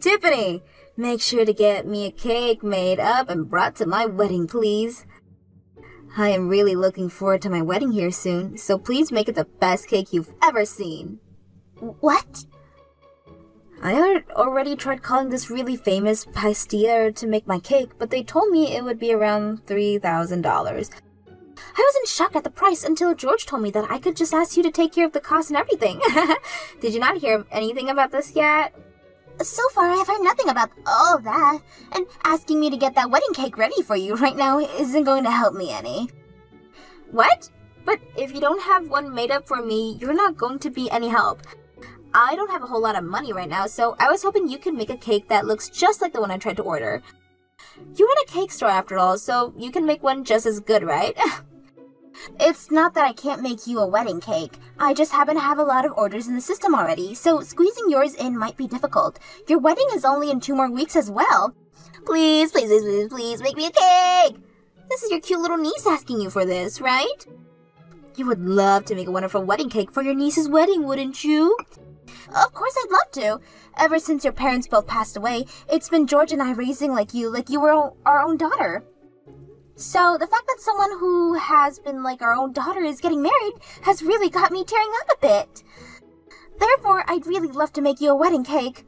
Tiffany, make sure to get me a cake made up and brought to my wedding, please. I am really looking forward to my wedding here soon, so please make it the best cake you've ever seen. What? I had already tried calling this really famous pastier to make my cake, but they told me it would be around $3,000. I was in shock at the price until George told me that I could just ask you to take care of the cost and everything. Did you not hear anything about this yet? So far, I've heard nothing about all that, and asking me to get that wedding cake ready for you right now isn't going to help me any. What? But if you don't have one made up for me, you're not going to be any help. I don't have a whole lot of money right now, so I was hoping you could make a cake that looks just like the one I tried to order. You run a cake store after all, so you can make one just as good, right? It's not that I can't make you a wedding cake. I just happen to have a lot of orders in the system already, so squeezing yours in might be difficult. Your wedding is only in 2 more weeks as well. Please, please, please, please, please, make me a cake! This is your cute little niece asking you for this, right? You would love to make a wonderful wedding cake for your niece's wedding, wouldn't you? Of course I'd love to. Ever since your parents both passed away, it's been George and I raising like you were our own daughter. So the fact that someone who has been like our own daughter is getting married has really got me tearing up a bit. Therefore, I'd really love to make you a wedding cake.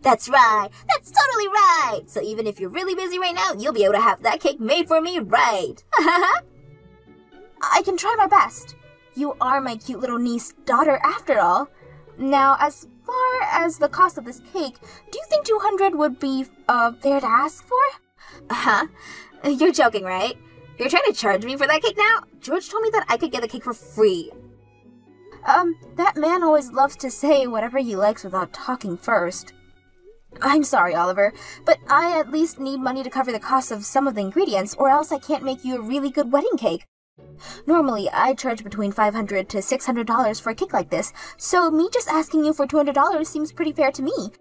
That's right. That's totally right. So even if you're really busy right now, you'll be able to have that cake made for me, right? I can try my best. You are my cute little niece daughter after all. Now, as far as the cost of this cake, do you think $200 would be fair to ask for? You're joking, right? You're trying to charge me for that cake now? George told me that I could get the cake for free. That man always loves to say whatever he likes without talking first. I'm sorry, Oliver, but I at least need money to cover the cost of some of the ingredients, or else I can't make you a really good wedding cake. Normally, I charge between $500 to $600 for a cake like this, so me just asking you for $200 seems pretty fair to me.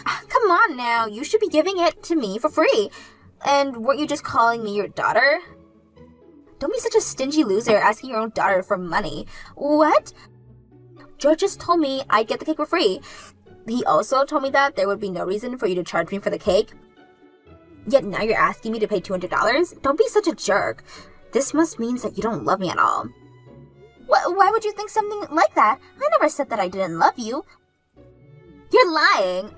Come on now, you should be giving it to me for free. And weren't you just calling me your daughter? Don't be such a stingy loser asking your own daughter for money. What? George just told me I'd get the cake for free. He also told me that there would be no reason for you to charge me for the cake. Yet now you're asking me to pay $200? Don't be such a jerk. This must mean that you don't love me at all. Why would you think something like that? I never said that I didn't love you. You're lying.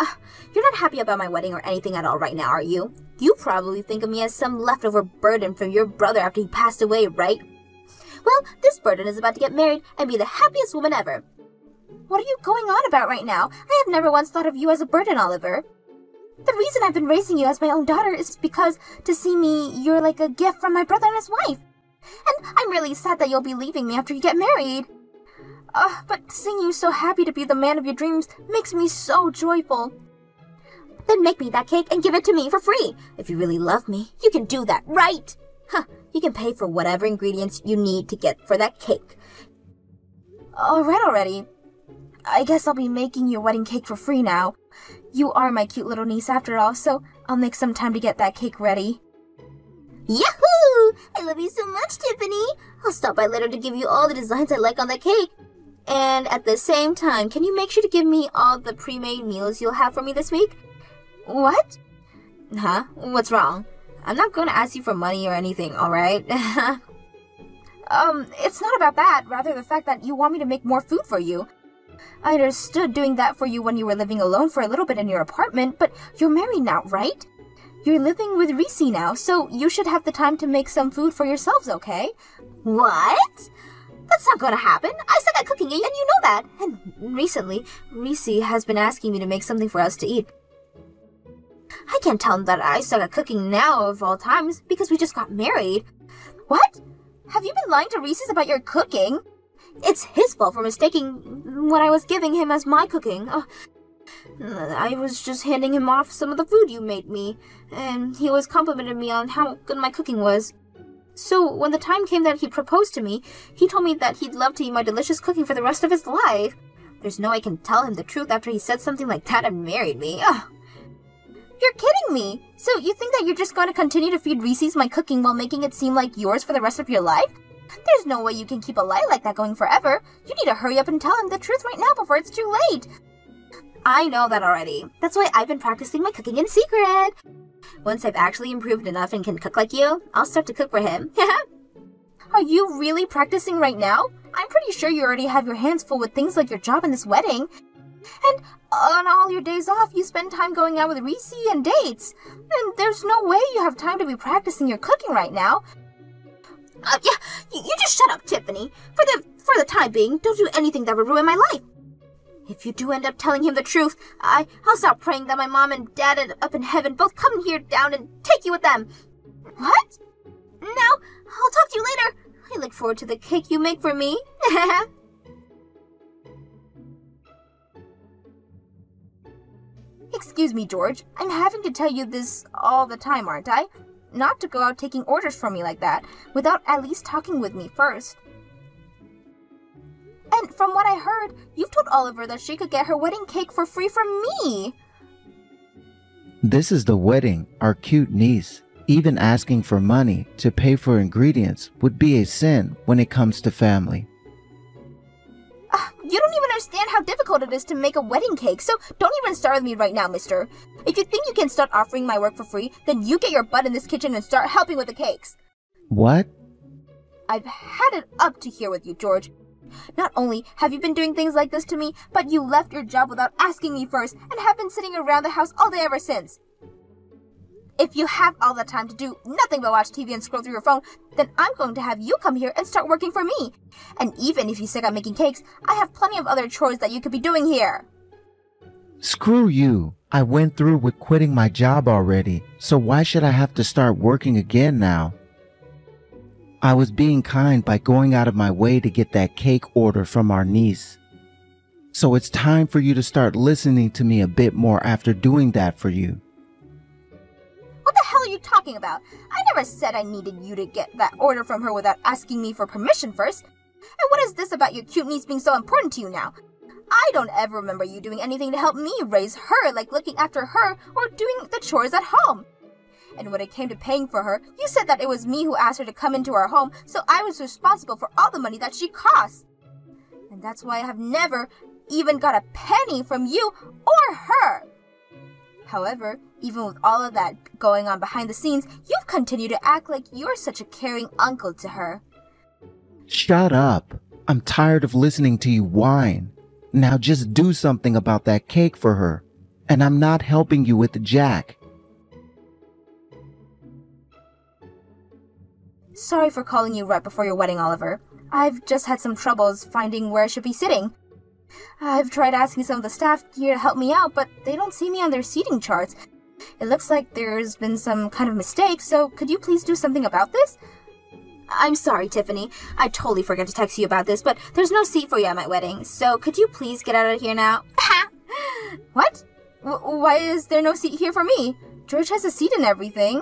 You're not happy about my wedding or anything at all right now, are you? You probably think of me as some leftover burden from your brother after he passed away, right? Well, this burden is about to get married and be the happiest woman ever. What are you going on about right now? I have never once thought of you as a burden, Oliver. The reason I've been raising you as my own daughter is because to see me, you're like a gift from my brother and his wife. And I'm really sad that you'll be leaving me after you get married. But seeing you so happy to be the man of your dreams makes me so joyful. Then make me that cake and give it to me for free. If you really love me, you can do that, right? You can pay for whatever ingredients you need to get for that cake. Alright already. I guess I'll be making your wedding cake for free now. You are my cute little niece after all, so I'll make some time to get that cake ready. Yahoo! I love you so much, Tiffany. I'll stop by later to give you all the designs I like on that cake. And at the same time, can you make sure to give me all the pre-made meals you'll have for me this week? What? What's wrong? I'm not going to ask you for money or anything, alright? It's not about that. Rather the fact that you want me to make more food for you. I understood doing that for you when you were living alone for a little bit in your apartment, but you're married now, right? You're living with Reese now, so you should have the time to make some food for yourselves, okay? What? That's not gonna happen. I suck at cooking, and you know that. And recently, Reese has been asking me to make something for us to eat. I can't tell him that I suck at cooking now of all times because we just got married. What? Have you been lying to Reese about your cooking? It's his fault for mistaking what I was giving him as my cooking. I was just handing him off some of the food you made me, and he always complimented me on how good my cooking was. So when the time came that he proposed to me, he told me that he'd love to eat my delicious cooking for the rest of his life. There's no way I can tell him the truth after he said something like that and married me. You're kidding me! So you think that you're just going to continue to feed Reese's my cooking while making it seem like yours for the rest of your life? There's no way you can keep a lie like that going forever. You need to hurry up and tell him the truth right now before it's too late. I know that already. That's why I've been practicing my cooking in secret. Once I've actually improved enough and can cook like you, I'll start to cook for him. Are you really practicing right now? I'm pretty sure you already have your hands full with things like your job and this wedding. And on all your days off, you spend time going out with Reese and dates. And there's no way you have time to be practicing your cooking right now. Yeah, you just shut up, Tiffany. For the time being, don't do anything that would ruin my life. If you do end up telling him the truth, I'll stop praying that my mom and dad up in heaven both come here down and take you with them. What? Now, I'll talk to you later. I look forward to the cake you make for me. Excuse me, George. I'm having to tell you this all the time, aren't I? Not to go out taking orders from me like that, without at least talking with me first. And from what I heard, you've told Oliver that she could get her wedding cake for free from me. This is the wedding, our cute niece. Even asking for money to pay for ingredients would be a sin when it comes to family. You don't even understand how difficult it is to make a wedding cake, so don't even start with me right now, mister. If you think you can start offering my work for free, then you get your butt in this kitchen and start helping with the cakes. What? I've had it up to here with you, George. Not only have you been doing things like this to me, but you left your job without asking me first and have been sitting around the house all day ever since. If you have all the time to do nothing but watch TV and scroll through your phone, then I'm going to have you come here and start working for me. And even if you stick on making cakes, I have plenty of other chores that you could be doing here. Screw you. I went through with quitting my job already, so why should I have to start working again now? I was being kind by going out of my way to get that cake order from our niece. So it's time for you to start listening to me a bit more after doing that for you. What the hell are you talking about? I never said I needed you to get that order from her without asking me for permission first. And what is this about your cute niece being so important to you now? I don't ever remember you doing anything to help me raise her, like looking after her or doing the chores at home. And when it came to paying for her, you said that it was me who asked her to come into our home, so I was responsible for all the money that she costs. And that's why I have never even got a penny from you or her. However, even with all of that going on behind the scenes, you've continued to act like you're such a caring uncle to her. Shut up. I'm tired of listening to you whine. Now just do something about that cake for her. And I'm not helping you with Jack. Sorry for calling you right before your wedding, Oliver. I've just had some troubles finding where I should be sitting. I've tried asking some of the staff here to help me out, but they don't see me on their seating charts. It looks like there's been some kind of mistake, so could you please do something about this? I'm sorry, Tiffany. I totally forgot to text you about this, but there's no seat for you at my wedding, so could you please get out of here now? What? Why is there no seat here for me? George has a seat and everything.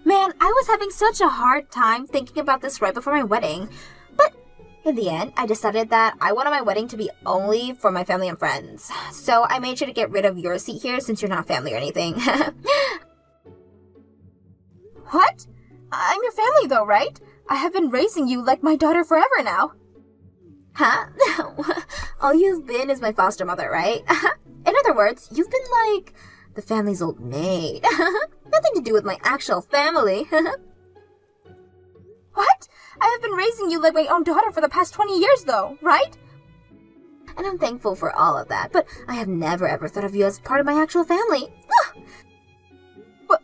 Man, I was having such a hard time thinking about this right before my wedding. But in the end, I decided that I wanted my wedding to be only for my family and friends. So I made sure to get rid of your seat here since you're not family or anything. What? I'm your family though, right? I have been raising you like my daughter forever now. Huh? All you've been is my foster mother, right? In other words, you've been like the family's old maid. Nothing to do with my actual family. What? I have been raising you like my own daughter for the past 20 years though, right? And I'm thankful for all of that, but I have never ever thought of you as part of my actual family.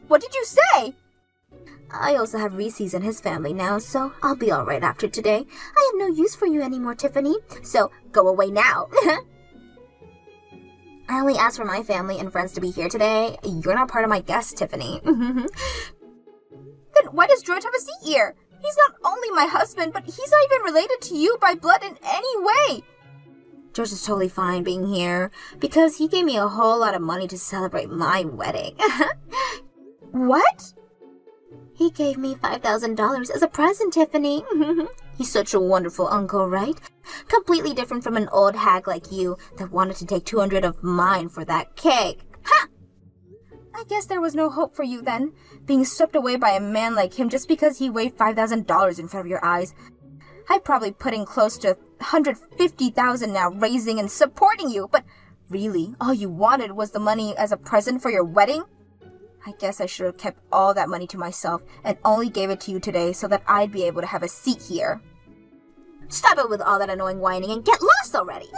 What did you say? I also have Reese's and his family now, so I'll be alright after today. I have no use for you anymore, Tiffany, so go away now. I only asked for my family and friends to be here today. You're not part of my guests, Tiffany. Then why does George have a seat here? He's not only my husband, but he's not even related to you by blood in any way. George is totally fine being here because he gave me a whole lot of money to celebrate my wedding. What? He gave me $5,000 as a present, Tiffany. He's such a wonderful uncle, right? Completely different from an old hag like you that wanted to take $200 of mine for that cake. Ha! I guess there was no hope for you then, being swept away by a man like him just because he waved $5,000 in front of your eyes. I'd probably put in close to $150,000 now raising and supporting you, but Really? All you wanted was the money as a present for your wedding? I guess I should have kept all that money to myself and only gave it to you today so that I'd be able to have a seat here. Stop it with all that annoying whining and get lost already.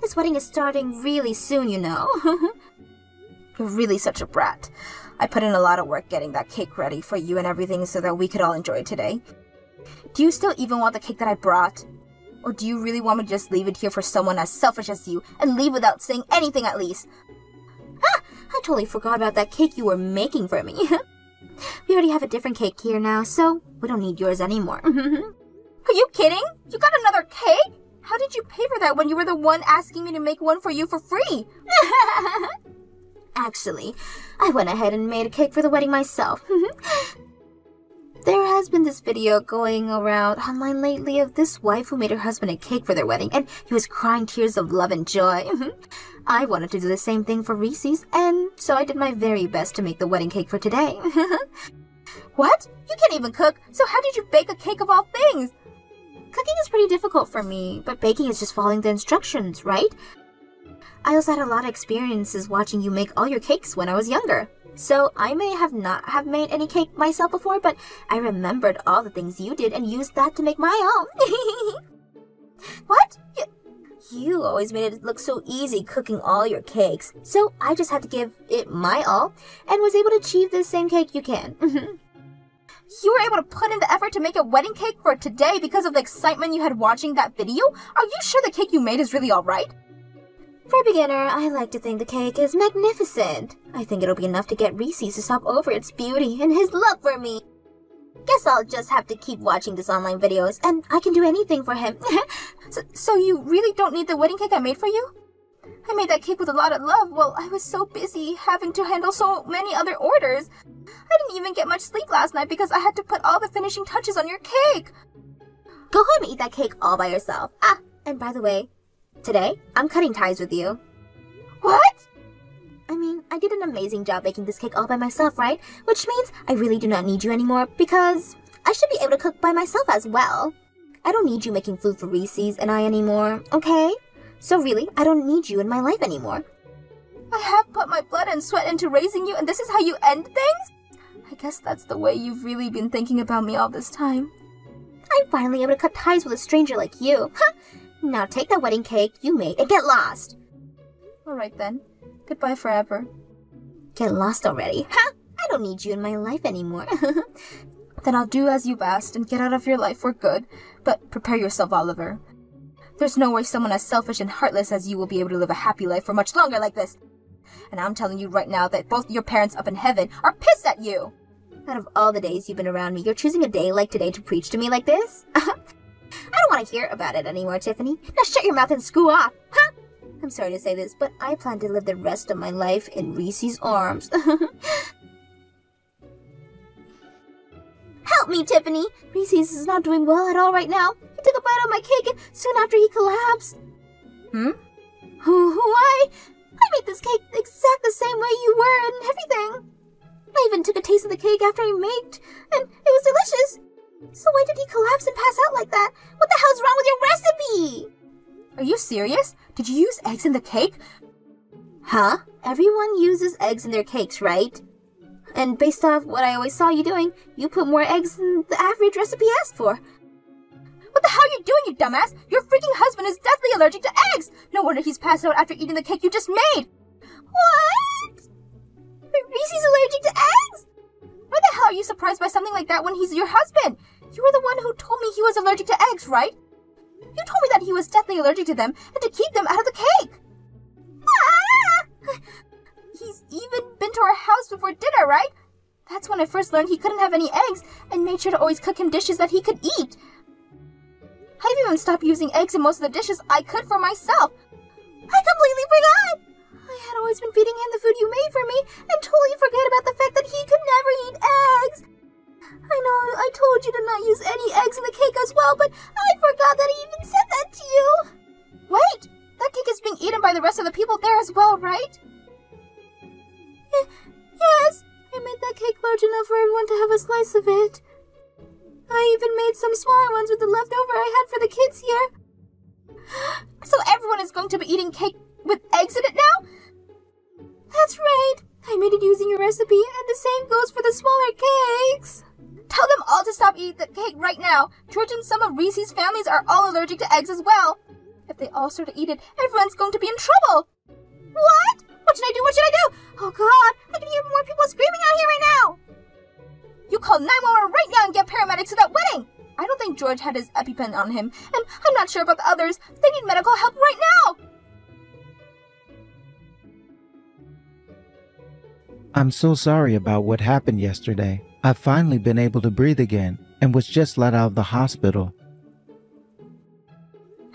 This wedding is starting really soon, you know. You're really such a brat. I put in a lot of work getting that cake ready for you and everything so that we could all enjoy it today. Do you still even want the cake that I brought? Or do you really want me to just leave it here for someone as selfish as you and leave without saying anything at least? I totally forgot about that cake you were making for me. We already have a different cake here now, so we don't need yours anymore. Are you kidding? You got another cake? How did you pay for that when you were the one asking me to make one for you for free? Actually, I went ahead and made a cake for the wedding myself. There has been this video going around online lately of this wife who made her husband a cake for their wedding, and he was crying tears of love and joy. I wanted to do the same thing for Reese's, and so I did my very best to make the wedding cake for today. What? You can't even cook, so how did you bake a cake of all things? Cooking is pretty difficult for me, but baking is just following the instructions, right? I also had a lot of experiences watching you make all your cakes when I was younger. So I may have not have made any cake myself before, but I remembered all the things you did and used that to make my own. What? You always made it look so easy cooking all your cakes, so I just had to give it my all and was able to achieve the same cake you can. You were able to put in the effort to make a wedding cake for today because of the excitement you had watching that video? Are you sure the cake you made is really alright? For a beginner, I like to think the cake is magnificent. I think it'll be enough to get Reese's to stop over its beauty and his love for me. Guess I'll just have to keep watching these online videos, and I can do anything for him. So you really don't need the wedding cake I made for you? I made that cake with a lot of love while I was so busy having to handle so many other orders. I didn't even get much sleep last night because I had to put all the finishing touches on your cake. Go home and eat that cake all by yourself. Ah, and by the way, today, I'm cutting ties with you. What? I mean, I did an amazing job making this cake all by myself, right? Which means I really do not need you anymore because I should be able to cook by myself as well. I don't need you making food for Reese's and I anymore, okay? So really, I don't need you in my life anymore. I have put my blood and sweat into raising you, and this is how you end things? I guess that's the way you've really been thinking about me all this time. I'm finally able to cut ties with a stranger like you. Now take that wedding cake you made and get lost. Alright then. Goodbye forever. Get lost already. I don't need you in my life anymore. Then I'll do as you've asked and get out of your life for good. But prepare yourself, Oliver. There's no way someone as selfish and heartless as you will be able to live a happy life for much longer like this. And I'm telling you right now that both your parents up in heaven are pissed at you. Out of all the days you've been around me, you're choosing a day like today to preach to me like this? I don't want to hear about it anymore, Tiffany. Now shut your mouth and screw off. I'm sorry to say this, but I plan to live the rest of my life in Reese's arms. Help me, Tiffany! Reese's is not doing well at all right now. He took a bite of my cake and soon after he collapsed. Why? I made this cake exact the same way you were and everything. I even took a taste of the cake after I made, and it was delicious. So why did he collapse and pass out like that? What the hell's wrong with your recipe? Are you serious? Did you use eggs in the cake? Huh? Everyone uses eggs in their cakes, right? And based off what I always saw you doing, you put more eggs than the average recipe asked for. What the hell are you doing, you dumbass? Your freaking husband is deathly allergic to eggs! No wonder he's passed out after eating the cake you just made! What? Reese's allergic to eggs? Why the hell are you surprised by something like that when he's your husband? You were the one who told me he was allergic to eggs, right? You told me that he was deathly allergic to them and to keep them out of the cake! He's even been to our house before dinner, right? That's when I first learned he couldn't have any eggs and made sure to always cook him dishes that he could eat. I've even stopped using eggs in most of the dishes I could for myself. I completely forgot! I had always been feeding him the food you made for me and totally forgot about the fact that he could never eat eggs. I know I told you to not use any eggs in the cake as well, but I forgot that I even said that to you. Wait! That cake is being eaten by the rest of the people there as well, right? Yes, I made that cake large enough for everyone to have a slice of it. I even made some smaller ones with the leftover I had for the kids here. So everyone is going to be eating cake with eggs in it now? That's right. I made it using your recipe, and the same goes for the smaller cakes. Tell them all to stop eating the cake right now. George and some of Reese's families are all allergic to eggs as well. If they all start to eat it, everyone's going to be in trouble. What? What should I do? What should I do? Oh God, I can hear more people screaming out here right now. You call 911 right now and get paramedics to that wedding. I don't think George had his EpiPen on him, and I'm not sure about the others. They need medical help right now. I'm so sorry about what happened yesterday. I've finally been able to breathe again and was just let out of the hospital.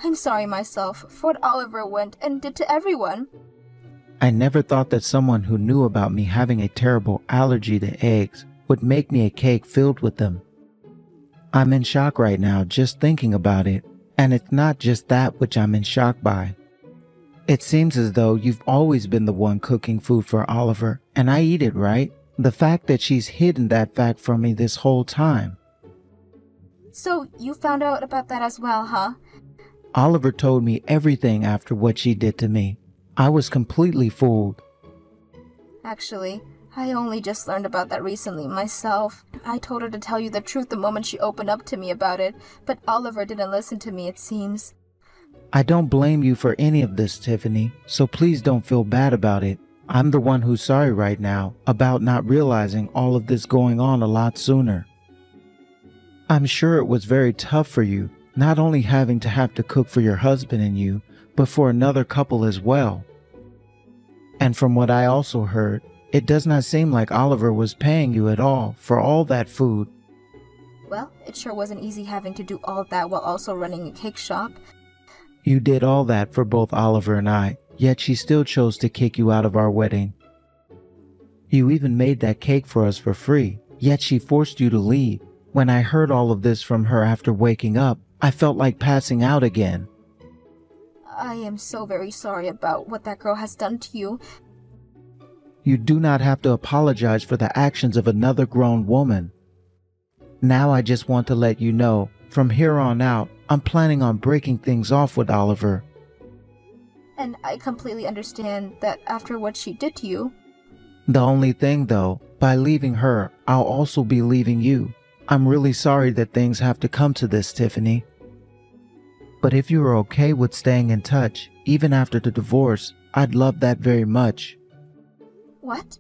I'm sorry myself for what Oliver went and did to everyone. I never thought that someone who knew about me having a terrible allergy to eggs would make me a cake filled with them. I'm in shock right now just thinking about it, and it's not just that which I'm in shock by. It seems as though you've always been the one cooking food for Oliver, and I eat it, right? The fact that she's hidden that fact from me this whole time. So you found out about that as well, huh? Oliver told me everything after what she did to me. I was completely fooled. Actually, I only just learned about that recently myself. I told her to tell you the truth the moment she opened up to me about it, but Oliver didn't listen to me, it seems. I don't blame you for any of this, Tiffany, so please don't feel bad about it. I'm the one who's sorry right now about not realizing all of this going on a lot sooner. I'm sure it was very tough for you, not only having to have to cook for your husband and you, but for another couple as well. And from what I also heard, it does not seem like Oliver was paying you at all for all that food. Well, it sure wasn't easy having to do all that while also running a cake shop. You did all that for both Oliver and I, yet she still chose to kick you out of our wedding. You even made that cake for us for free, yet she forced you to leave. When I heard all of this from her after waking up, I felt like passing out again. I am so very sorry about what that girl has done to you. You do not have to apologize for the actions of another grown woman. Now I just want to let you know, from here on out, I'm planning on breaking things off with Oliver. And I completely understand that after what she did to you. The only thing though, by leaving her, I'll also be leaving you. I'm really sorry that things have to come to this, Tiffany. But if you are okay with staying in touch, even after the divorce, I'd love that very much. What?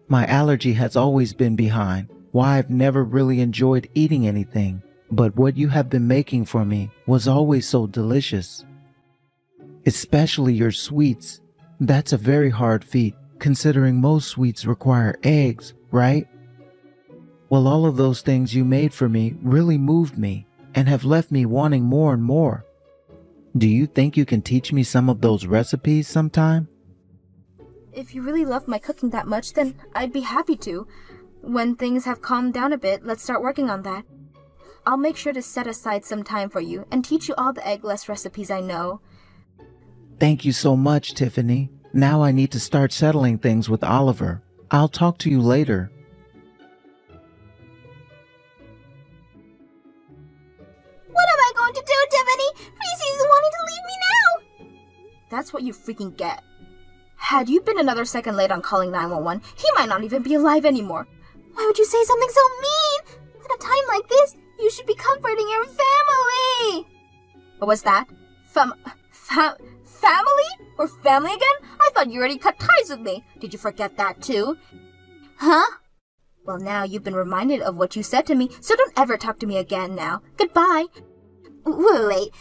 My allergy has always been behind, why I've never really enjoyed eating anything, but what you have been making for me was always so delicious. Especially your sweets. That's a very hard feat, considering most sweets require eggs, right? Well, all of those things you made for me really moved me and have left me wanting more and more. Do you think you can teach me some of those recipes sometime? If you really love my cooking that much, then I'd be happy to. When things have calmed down a bit, let's start working on that. I'll make sure to set aside some time for you and teach you all the eggless recipes I know. Thank you so much, Tiffany. Now I need to start settling things with Oliver. I'll talk to you later. What am I going to do, Tiffany? Reese's wanting to leave me now! That's what you freaking get. Had you been another second late on calling 911, he might not even be alive anymore. Why would you say something so mean? At a time like this, you should be comforting your family! What was that? Family? Or family again? I thought you already cut ties with me. Did you forget that too? Huh? Well, now you've been reminded of what you said to me, so don't ever talk to me again now. Goodbye. Wait.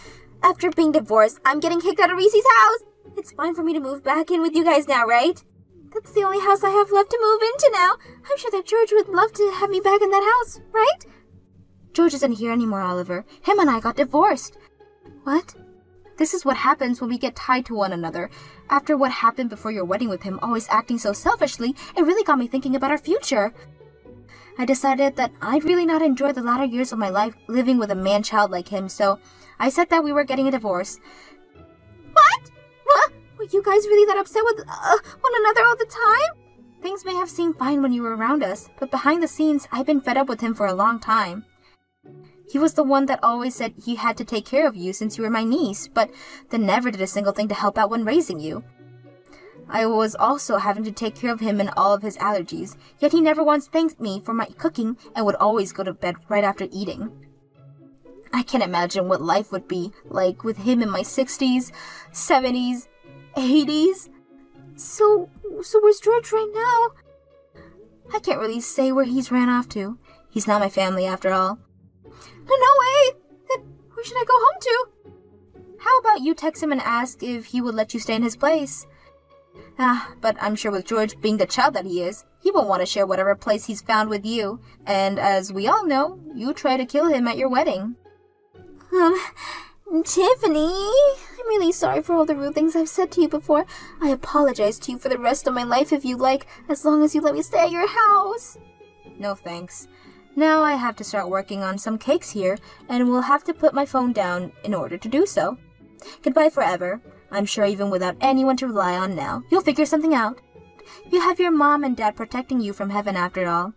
After being divorced, I'm getting kicked out of Reese's house. It's fine for me to move back in with you guys now, right? That's the only house I have left to move into now. I'm sure that George would love to have me back in that house, right? George isn't here anymore, Oliver. Him and I got divorced. What? This is what happens when we get tied to one another. After what happened before your wedding with him, always acting so selfishly, it really got me thinking about our future. I decided that I'd really not enjoy the latter years of my life living with a man-child like him, so I said that we were getting a divorce. What? Were you guys really that upset with one another all the time? Things may have seemed fine when you were around us, but behind the scenes, I've been fed up with him for a long time. He was the one that always said he had to take care of you since you were my niece, but then never did a single thing to help out when raising you. I was also having to take care of him and all of his allergies, yet he never once thanked me for my cooking and would always go to bed right after eating. I can't imagine what life would be like with him in my 60s, 70s, 80s. So where's George right now? I can't really say where he's ran off to. He's not my family after all. No way! Then where should I go home to? How about you text him and ask if he would let you stay in his place? But I'm sure with George being the child that he is, he won't want to share whatever place he's found with you. And as we all know, you try to kill him at your wedding. Tiffany, I'm really sorry for all the rude things I've said to you before. I apologize to you for the rest of my life if you like, as long as you let me stay at your house. No thanks. Now I have to start working on some cakes here, and will have to put my phone down in order to do so. Goodbye forever. I'm sure even without anyone to rely on now, you'll figure something out. You have your mom and dad protecting you from heaven after all.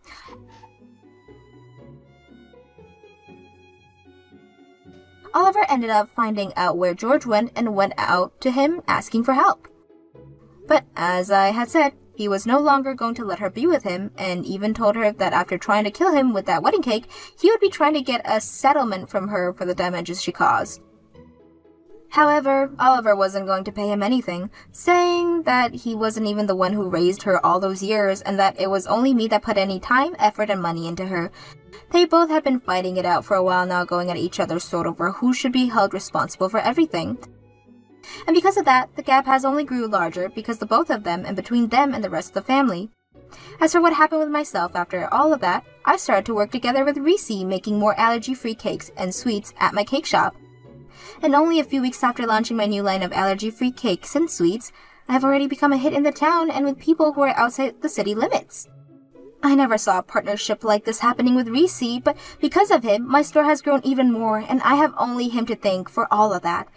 Oliver ended up finding out where George went and went out to him asking for help. But as I had said, he was no longer going to let her be with him, and even told her that after trying to kill him with that wedding cake, he would be trying to get a settlement from her for the damages she caused. However, Oliver wasn't going to pay him anything, saying that he wasn't even the one who raised her all those years and that it was only me that put any time, effort, and money into her. They both had been fighting it out for a while now, going at each other's throat over who should be held responsible for everything. And because of that, the gap has only grew larger because the both of them and between them and the rest of the family. As for what happened with myself after all of that, I started to work together with Reese, making more allergy-free cakes and sweets at my cake shop. And only a few weeks after launching my new line of allergy-free cakes and sweets, I have already become a hit in the town and with people who are outside the city limits. I never saw a partnership like this happening with Reese, but because of him, my store has grown even more, and I have only him to thank for all of that.